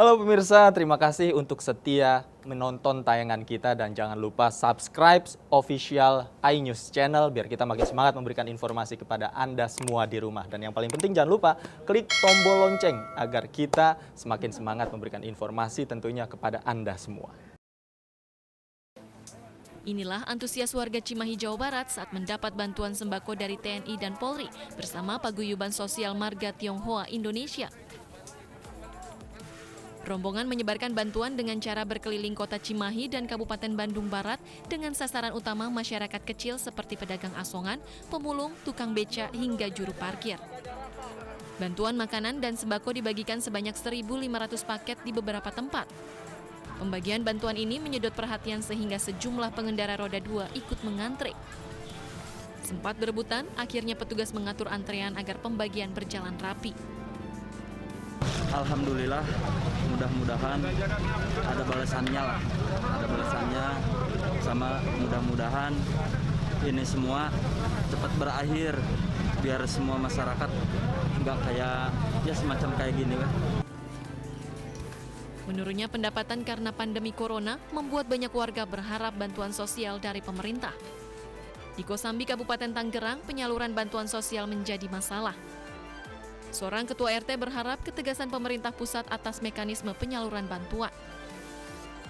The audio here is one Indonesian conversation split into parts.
Halo pemirsa, terima kasih untuk setia menonton tayangan kita dan jangan lupa subscribe official iNews Channel biar kita makin semangat memberikan informasi kepada Anda semua di rumah. Dan yang paling penting jangan lupa klik tombol lonceng agar kita semakin semangat memberikan informasi tentunya kepada Anda semua. Inilah antusias warga Cimahi, Jawa Barat saat mendapat bantuan sembako dari TNI dan Polri bersama Paguyuban Sosial Marga Tionghoa Indonesia. Rombongan menyebarkan bantuan dengan cara berkeliling kota Cimahi dan Kabupaten Bandung Barat dengan sasaran utama masyarakat kecil seperti pedagang asongan, pemulung, tukang beca, hingga juru parkir. Bantuan makanan dan sembako dibagikan sebanyak 1.500 paket di beberapa tempat. Pembagian bantuan ini menyedot perhatian sehingga sejumlah pengendara roda 2 ikut mengantre. Sempat berebutan, akhirnya petugas mengatur antrean agar pembagian berjalan rapi. Alhamdulillah, mudah-mudahan ada balasannya lah. Ada balasannya, sama mudah-mudahan ini semua cepat berakhir biar semua masyarakat nggak kayak ya semacam kayak gini lah. Menurutnya pendapatan karena pandemi corona membuat banyak warga berharap bantuan sosial dari pemerintah. Di Kosambi, Kabupaten Tangerang, penyaluran bantuan sosial menjadi masalah. Seorang ketua RT berharap ketegasan pemerintah pusat atas mekanisme penyaluran bantuan.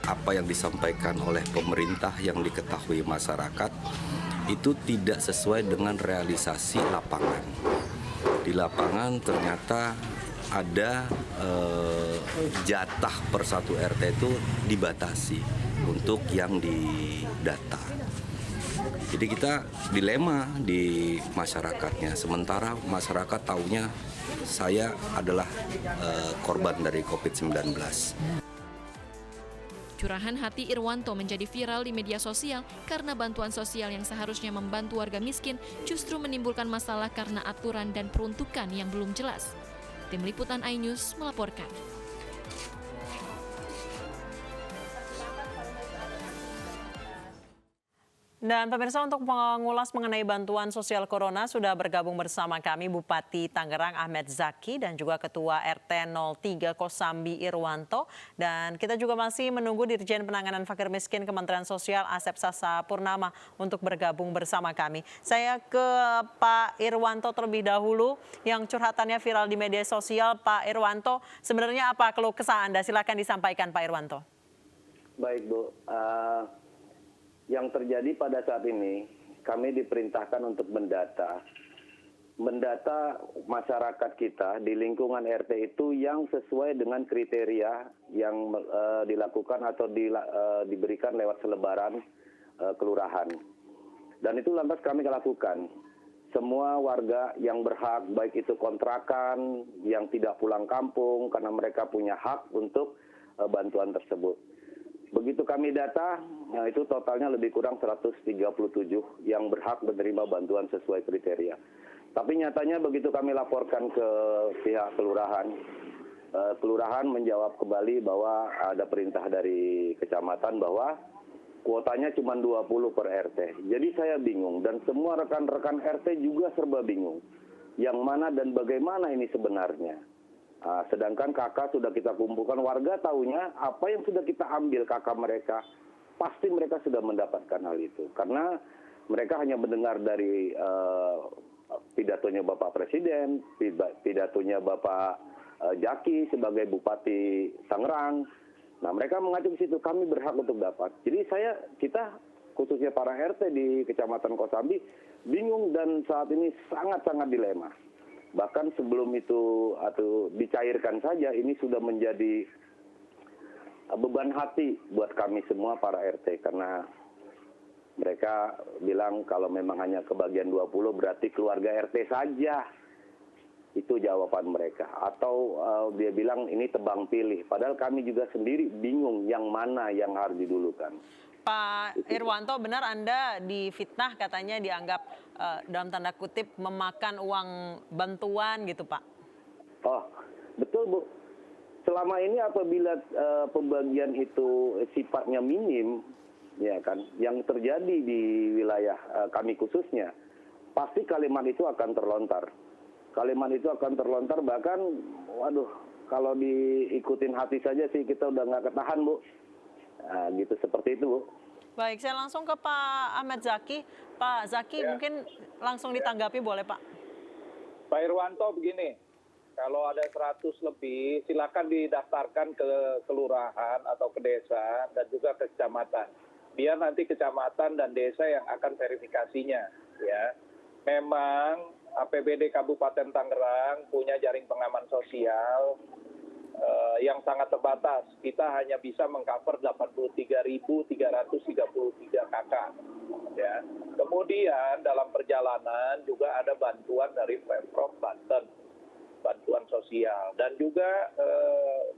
Apa yang disampaikan oleh pemerintah yang diketahui masyarakat itu tidak sesuai dengan realisasi lapangan. Di lapangan ternyata ada jatah per satu RT itu dibatasi untuk yang didata. Jadi kita dilema di masyarakatnya, sementara masyarakat taunya saya adalah korban dari COVID-19. Curahan hati Irwanto menjadi viral di media sosial karena bantuan sosial yang seharusnya membantu warga miskin justru menimbulkan masalah karena aturan dan peruntukan yang belum jelas. Tim Liputan iNews melaporkan. Dan pemirsa, untuk mengulas mengenai bantuan sosial corona sudah bergabung bersama kami Bupati Tangerang Ahmed Zaki dan juga Ketua RT 03 Kosambi Irwanto. Dan kita juga masih menunggu Dirjen Penanganan Fakir Miskin Kementerian Sosial Asep Sasa Purnama untuk bergabung bersama kami. Saya ke Pak Irwanto terlebih dahulu yang curhatannya viral di media sosial. Pak Irwanto, sebenarnya apa keluh kesah Anda? Silakan disampaikan Pak Irwanto. Baik Bu, yang terjadi pada saat ini, kami diperintahkan untuk mendata masyarakat kita di lingkungan RT itu yang sesuai dengan kriteria yang dilakukan atau diberikan lewat selebaran kelurahan. Dan itu lantas kami lakukan. Semua warga yang berhak, baik itu kontrakan, yang tidak pulang kampung, karena mereka punya hak untuk bantuan tersebut. Begitu kami data, itu totalnya lebih kurang 137 yang berhak menerima bantuan sesuai kriteria. Tapi nyatanya begitu kami laporkan ke pihak kelurahan, kelurahan menjawab kembali bahwa ada perintah dari kecamatan bahwa kuotanya cuma 20 per RT. Jadi saya bingung dan semua rekan-rekan RT juga serba bingung. Yang mana dan bagaimana ini sebenarnya. Sedangkan kakak sudah kita kumpulkan, warga taunya apa yang sudah kita ambil kakak mereka, pasti mereka sudah mendapatkan hal itu. Karena mereka hanya mendengar dari pidatonya Bapak Presiden, pidatonya Bapak Jaki sebagai Bupati Tangerang. Nah mereka mengacu ke situ, kami berhak untuk dapat. Jadi kita khususnya para RT di Kecamatan Kosambi bingung dan saat ini sangat-sangat dilema. Bahkan sebelum itu atau dicairkan saja, ini sudah menjadi beban hati buat kami semua para RT. Karena mereka bilang kalau memang hanya kebagian 20 berarti keluarga RT saja. Itu jawaban mereka. Atau dia bilang ini tebang pilih. Padahal kami juga sendiri bingung yang mana yang harus didulukan. Pak Irwanto, benar Anda difitnah katanya dianggap dalam tanda kutip memakan uang bantuan gitu Pak? Oh, betul Bu. Selama ini apabila pembagian itu sifatnya minim, ya kan, yang terjadi di wilayah kami khususnya, pasti kalimat itu akan terlontar. Kalimat itu akan terlontar bahkan, waduh, kalau diikutin hati saja sih kita udah nggak ketahan, Bu. Nah, gitu seperti itu, Bu. Baik, saya langsung ke Pak Ahmad Zaki. Pak Zaki mungkin langsung ditanggapi boleh Pak? Pak Irwanto begini, kalau ada 100 lebih silakan didaftarkan ke kelurahan atau ke desa dan juga ke kecamatan. Biar nanti kecamatan dan desa yang akan verifikasinya, ya. Memang APBD Kabupaten Tangerang punya jaring pengaman sosial yang sangat terbatas. Kita hanya bisa mengcover 83.333 KK. Ya. Kemudian dalam perjalanan juga ada bantuan dari Pemprov Banten, bantuan sosial, dan juga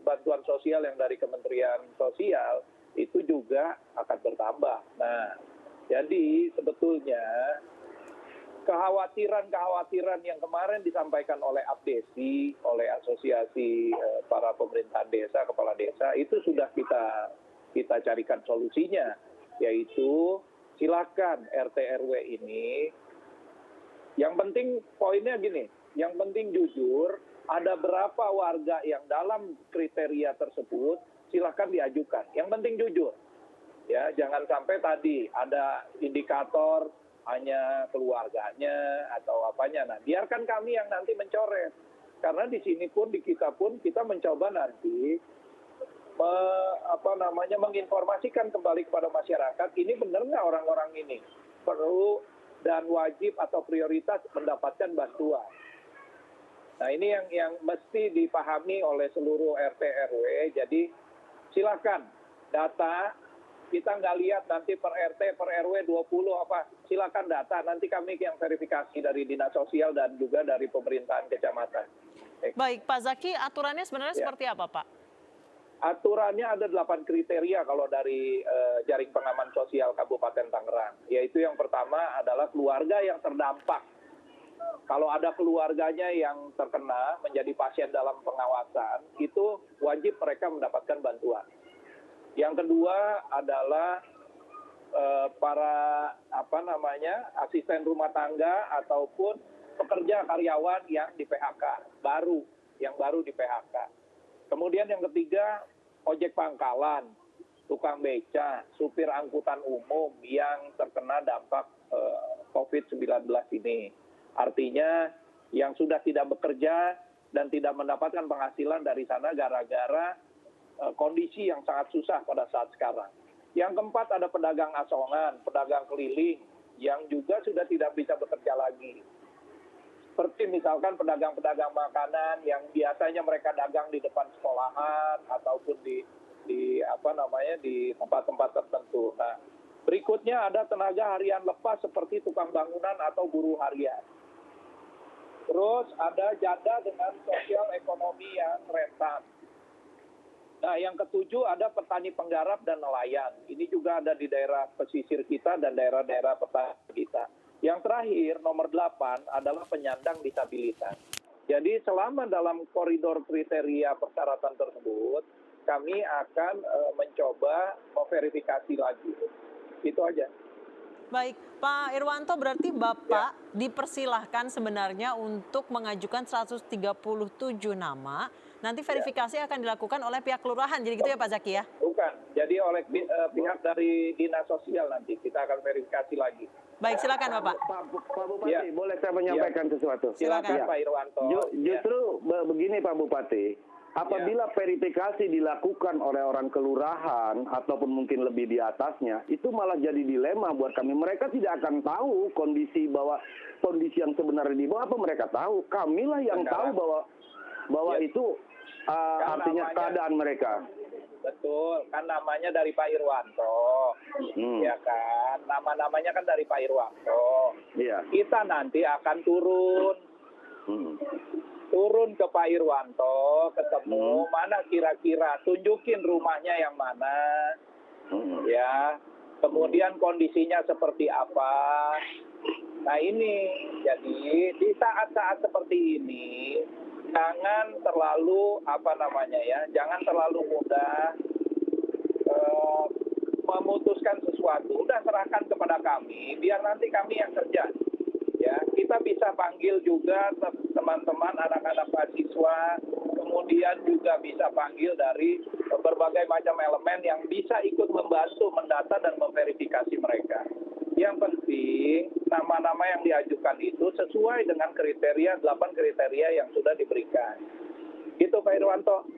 bantuan sosial yang dari Kementerian Sosial itu juga akan bertambah. Nah, jadi sebetulnya kekhawatiran yang kemarin disampaikan oleh APDESI, oleh Asosiasi para Pemerintahan Desa, Kepala Desa, itu sudah kita carikan solusinya, yaitu silakan RT RW ini, yang penting poinnya gini, yang penting jujur, ada berapa warga yang dalam kriteria tersebut, silakan diajukan. Yang penting jujur, ya jangan sampai tadi ada indikator hanya keluarganya atau apanya. Nah, biarkan kami yang nanti mencoret. Karena di sini pun, di kita pun, kita mencoba nanti menginformasikan kembali kepada masyarakat, ini benar nggak orang-orang ini perlu dan wajib atau prioritas mendapatkan bantuan. Nah, ini yang mesti dipahami oleh seluruh RT RW. Jadi silakan data. Kita nggak lihat nanti per RT, per RW 20 apa, silakan data. Nanti kami yang verifikasi dari Dinas Sosial dan juga dari pemerintahan kecamatan. Baik, Pak Zaki, aturannya sebenarnya seperti apa, Pak? Aturannya ada 8 kriteria kalau dari Jaring Pengaman Sosial Kabupaten Tangerang. Yaitu yang pertama adalah keluarga yang terdampak. Kalau ada keluarganya yang terkena menjadi pasien dalam pengawasan, itu wajib mereka mendapatkan bantuan. Yang kedua adalah para asisten rumah tangga ataupun pekerja karyawan yang di PHK yang baru di PHK. Kemudian yang ketiga, ojek pangkalan, tukang beca, supir angkutan umum yang terkena dampak COVID-19 ini. Artinya yang sudah tidak bekerja dan tidak mendapatkan penghasilan dari sana gara-gara kondisi yang sangat susah pada saat sekarang. Yang keempat ada pedagang asongan, pedagang keliling yang juga sudah tidak bisa bekerja lagi. Seperti misalkan pedagang-pedagang makanan yang biasanya mereka dagang di depan sekolahan ataupun di tempat-tempat tertentu. Nah, berikutnya ada tenaga harian lepas seperti tukang bangunan atau buruh harian. Terus ada janda dengan sosial ekonomi yang rentan. Nah, yang ketujuh ada petani penggarap dan nelayan. Ini juga ada di daerah pesisir kita dan daerah-daerah petani kita. Yang terakhir, nomor 8, adalah penyandang disabilitas. Jadi selama dalam koridor kriteria persyaratan tersebut, kami akan mencoba memverifikasi lagi. Itu aja. Baik, Pak Irwanto, berarti Bapak dipersilahkan sebenarnya untuk mengajukan 137 nama. Nanti verifikasi akan dilakukan oleh pihak kelurahan, jadi gitu ya Pak Zaki ya? Bukan, jadi oleh pihak dari Dinas Sosial nanti, kita akan verifikasi lagi. Baik, silakan Bapak. Pak Bupati, boleh saya menyampaikan sesuatu? Silakan Pak Irwanto. Justru begini Pak Bupati, apabila verifikasi dilakukan oleh orang kelurahan ataupun mungkin lebih di atasnya, itu malah jadi dilema buat kami. Mereka tidak akan tahu kondisi yang sebenarnya di bawah, apa mereka tahu. Kamilah yang tahu bahwa itu artinya keadaan mereka. Betul, kan namanya dari Pak Irwanto, ya kan, nama-namanya kan dari Pak Irwanto. Iya. Kita nanti akan turun ke Pak Irwanto, ketemu mana kira-kira, tunjukin rumahnya yang mana, ya, kemudian kondisinya seperti apa. Nah ini, jadi di saat-saat seperti ini, jangan terlalu jangan terlalu mudah memutuskan sesuatu. Udah serahkan kepada kami, biar nanti kami yang kerja. Ya, kita bisa panggil juga teman-teman anak-anak mahasiswa, kemudian juga bisa panggil dari berbagai macam elemen yang bisa ikut membantu mendata dan memverifikasi mereka. Yang penting, nama-nama yang diajukan itu sesuai dengan kriteria, 8 kriteria yang sudah diberikan. Gitu Pak Irwanto.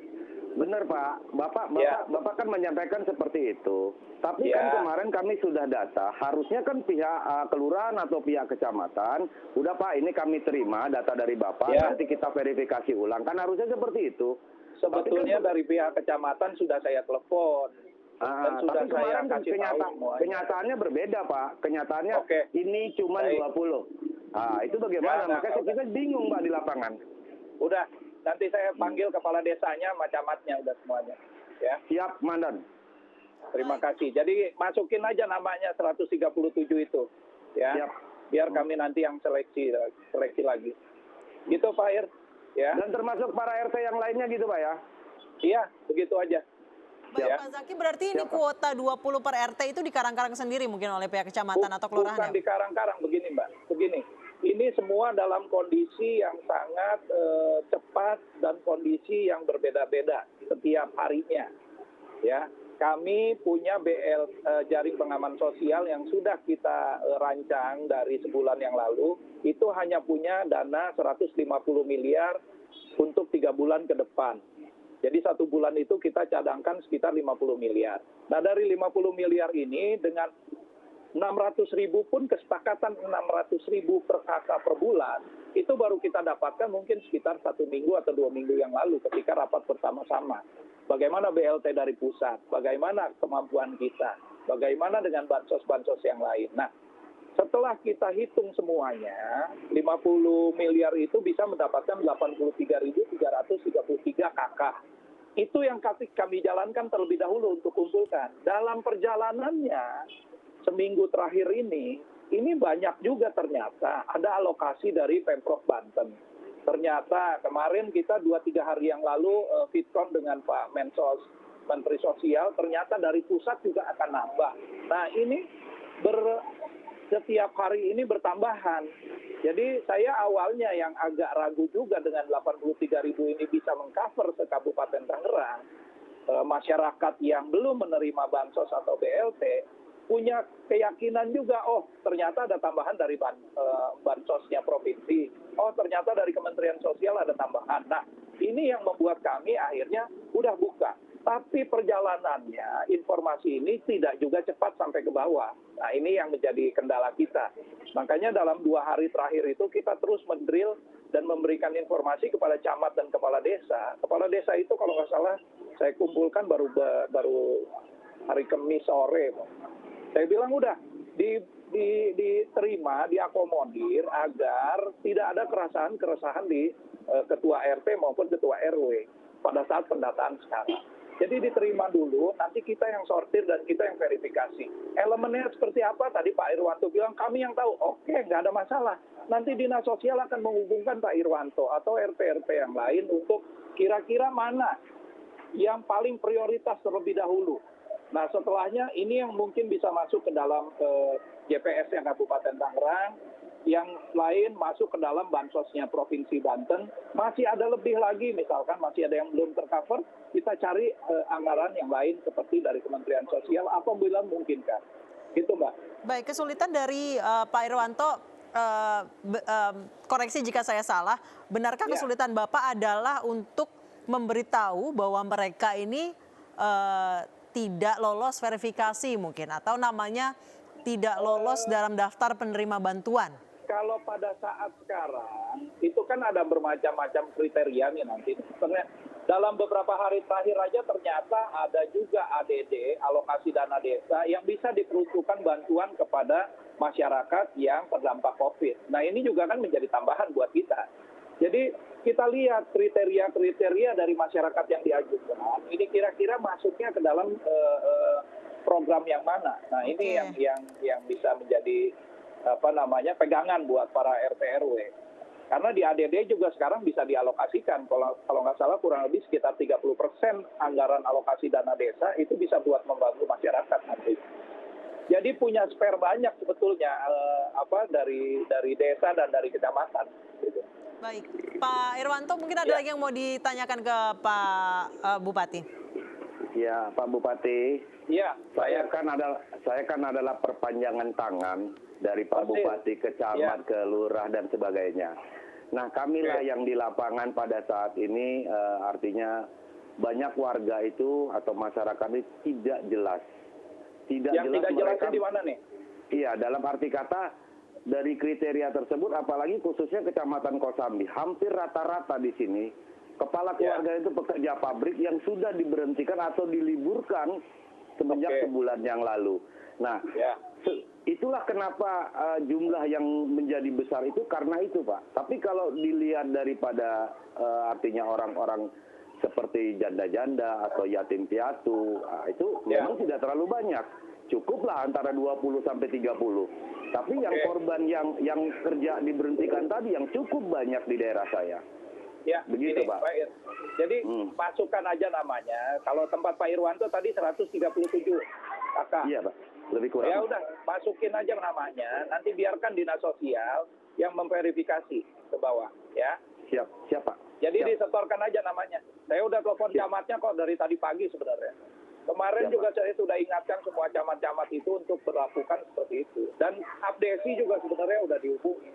Benar Pak, Ya. Bapak kan menyampaikan seperti itu. Tapi kan Ya. kemarin kami sudah data, harusnya kan pihak kelurahan atau pihak kecamatan, udah Pak ini kami terima data dari Bapak, Ya. nanti kita verifikasi ulang. Kan harusnya seperti itu. Sebetulnya Tapi kan, dari pihak kecamatan sudah saya telepon. Dan sudah tapi saya kemarin kasih tahu semuanya. kenyataannya berbeda Pak. Kenyataannya Oke. ini cuma Baik. 20. Itu bagaimana? Ya, Makanya udah. kita bingung Pak di lapangan. Udah, nanti saya panggil kepala desanya, camatnya udah semuanya. Ya, Siap, Mandan. terima kasih. Jadi masukin aja namanya 137 itu. Ya. Siap. Biar kami nanti yang seleksi lagi. Gitu Pak Ir. Ya. Dan termasuk para RT yang lainnya gitu Pak ya? Iya, begitu aja. Baik, Ya. Pak Zaki, berarti ini Siap, Pak. kuota 20 per RT itu dikarang-karang sendiri mungkin oleh pihak kecamatan atau kelurahan Bukan ya? di Karang-Karang, begini Mbak. Begini, ini semua dalam kondisi yang sangat cepat dan kondisi yang berbeda-beda setiap harinya. Ya, kami punya jaring pengaman sosial yang sudah kita rancang dari sebulan yang lalu. Itu hanya punya dana 150 miliar untuk 3 bulan ke depan. Jadi 1 bulan itu kita cadangkan sekitar 50 miliar. Nah dari 50 miliar ini dengan 600.000 pun kesepakatan 600.000 per kakak per bulan, itu baru kita dapatkan mungkin sekitar 1 minggu atau 2 minggu yang lalu ketika rapat bersama-sama. Bagaimana BLT dari pusat, bagaimana kemampuan kita, bagaimana dengan bansos-bansos yang lain. Nah, setelah kita hitung semuanya, 50 miliar itu bisa mendapatkan 83.333 kakak. Itu yang kami jalankan terlebih dahulu untuk kumpulkan. Dalam perjalanannya, seminggu terakhir ini banyak juga ternyata ada alokasi dari Pemprov Banten. Ternyata kemarin kita 2-3 hari yang lalu Fitcon dengan Pak Mensos, Menteri Sosial, ternyata dari pusat juga akan nambah. Nah ini setiap hari ini bertambahan. Jadi saya awalnya yang agak ragu juga dengan 83.000 ini bisa mengcover se-Kabupaten Tangerang. Masyarakat yang belum menerima bansos atau BLT punya keyakinan juga, oh ternyata ada tambahan dari bansosnya provinsi. Oh ternyata dari Kementerian Sosial ada tambahan. Nah ini yang membuat kami akhirnya udah buka. Tapi perjalanannya, informasi ini tidak juga cepat sampai ke bawah. Nah ini yang menjadi kendala kita. Makanya dalam 2 hari terakhir itu kita terus mendrill dan memberikan informasi kepada camat dan kepala desa. Kepala desa itu kalau nggak salah saya kumpulkan baru hari Kamis sore. Saya bilang udah diterima, diakomodir agar tidak ada keresahan di ketua RT maupun ketua RW pada saat pendataan sekarang. Jadi diterima dulu, nanti kita yang sortir dan kita yang verifikasi. Elemennya seperti apa? Tadi Pak Irwanto bilang, kami yang tahu. Oke, nggak ada masalah. Nanti Dinas Sosial akan menghubungkan Pak Irwanto atau RT-RT yang lain untuk kira-kira mana yang paling prioritas terlebih dahulu. Nah, setelahnya ini yang mungkin bisa masuk ke dalam JPS yang Kabupaten Tangerang, yang lain masuk ke dalam bansosnya Provinsi Banten. Masih ada lebih lagi, misalkan masih ada yang belum tercover, kita cari anggaran yang lain seperti dari Kementerian Sosial apabila memungkinkan. Gitu Mbak. Baik, kesulitan dari Pak Irwanto, koreksi jika saya salah, benarkah Ya. kesulitan Bapak adalah untuk memberitahu bahwa mereka ini tidak lolos verifikasi mungkin, atau namanya tidak lolos dalam daftar penerima bantuan? Kalau pada saat sekarang, itu kan ada bermacam-macam kriteria nih nanti. Sebenarnya dalam beberapa hari terakhir aja ternyata ada juga ADD, alokasi dana desa, yang bisa diperuntukkan bantuan kepada masyarakat yang terdampak COVID. Nah ini juga kan menjadi tambahan buat kita. Jadi kita lihat kriteria-kriteria dari masyarakat yang diajukan, ini kira-kira masuknya ke dalam program yang mana. Nah ini yang bisa menjadi pegangan buat para RT RW. Karena di ADD juga sekarang bisa dialokasikan, kalau nggak salah kurang lebih sekitar 30% anggaran alokasi dana desa itu bisa buat membantu masyarakat nanti. Jadi punya spare banyak sebetulnya dari desa dan dari kecamatan. Gitu. Baik, Pak Irwanto mungkin ada lagi yang mau ditanyakan ke Pak Bupati. Ya, Pak Bupati. Iya, Saya kan adalah perpanjangan tangan dari Pak Bupati ke camat, ke lurah dan sebagainya. Nah, kamilah yang di lapangan pada saat ini artinya banyak warga itu atau masyarakat itu tidak jelas. Yang tidak jelasnya di mana nih? Iya, dalam arti kata dari kriteria tersebut, apalagi khususnya Kecamatan Kosambi, hampir rata-rata di sini kepala keluarga itu pekerja pabrik yang sudah diberhentikan atau diliburkan semenjak sebulan yang lalu. Nah, itulah kenapa jumlah yang menjadi besar itu karena itu, Pak. Tapi kalau dilihat daripada artinya orang-orang seperti janda-janda atau yatim piatu, itu memang tidak terlalu banyak. Cukuplah antara 20 sampai 30. Tapi yang korban yang kerja diberhentikan tadi yang cukup banyak di daerah saya. Ya, begitu, ini, Pak. Jadi masukkan aja namanya. Kalau tempat Pak Irwanto tadi 137 kakak. Iya, Pak. Lebih kurang. Ya udah, masukin aja namanya. Nanti biarkan dinas sosial yang memverifikasi ke bawah, ya. Siap, Pak. Jadi disetorkan aja namanya. Saya udah telepon camatnya kok dari tadi pagi sebenarnya. Kemarin juga saya sudah ingatkan semua camat-camat itu untuk berlakukan seperti itu. Dan Abdesi juga sebenarnya udah dihubungi.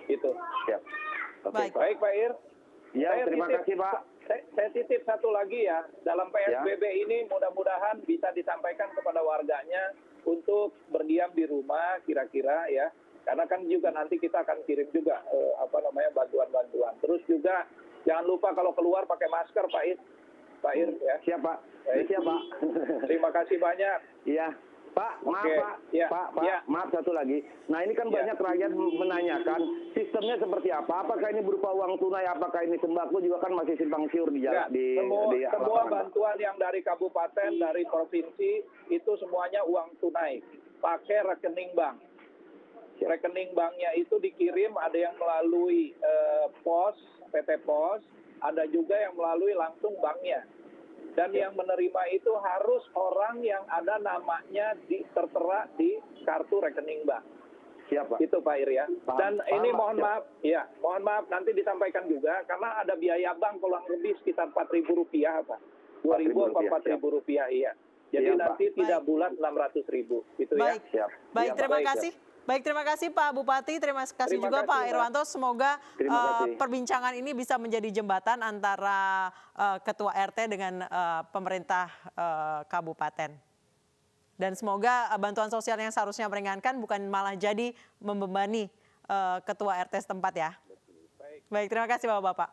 Gitu. Siap. Baik. Baik, Pak Ir. Ya, terima kasih, Pak. Saya titip satu lagi ya. Dalam PSBB ini mudah-mudahan bisa disampaikan kepada warganya untuk berdiam di rumah kira-kira ya. Karena kan juga nanti kita akan kirim juga bantuan-bantuan. Terus juga jangan lupa kalau keluar pakai masker, Pak Ir ya. Siap, Pak. Siap, Pak. Terima kasih banyak. Iya. Pak, maaf Pak. Ya. Pak, Ya. maaf satu lagi. Nah, ini kan banyak rakyat menanyakan sistemnya seperti apa? Apakah ini berupa uang tunai? Apakah ini sembako juga kan masih simpang siur di jalan semua bantuan yang dari kabupaten, dari provinsi itu semuanya uang tunai. Pakai rekening bank. Rekening banknya itu dikirim ada yang melalui pos, PT Pos, ada juga yang melalui langsung banknya. Dan yang menerima itu harus orang yang ada namanya tertera di kartu rekening bank. Siap, Pak. Itu Pak Ir ya. Dan ini mohon maaf nanti disampaikan juga karena ada biaya bank kurang lebih sekitar Rp4.000 Pak. Rp2.000 atau Rp4.000 iya. Jadi nanti tidak bulat Rp600.000 gitu ya. Baik, terima kasih. Baik, terima kasih Pak Bupati, terima kasih juga Pak Irwanto. Semoga perbincangan ini bisa menjadi jembatan antara Ketua RT dengan pemerintah kabupaten. Dan semoga bantuan sosial yang seharusnya meringankan bukan malah jadi membebani Ketua RT setempat ya. Baik, terima kasih Bapak-Bapak.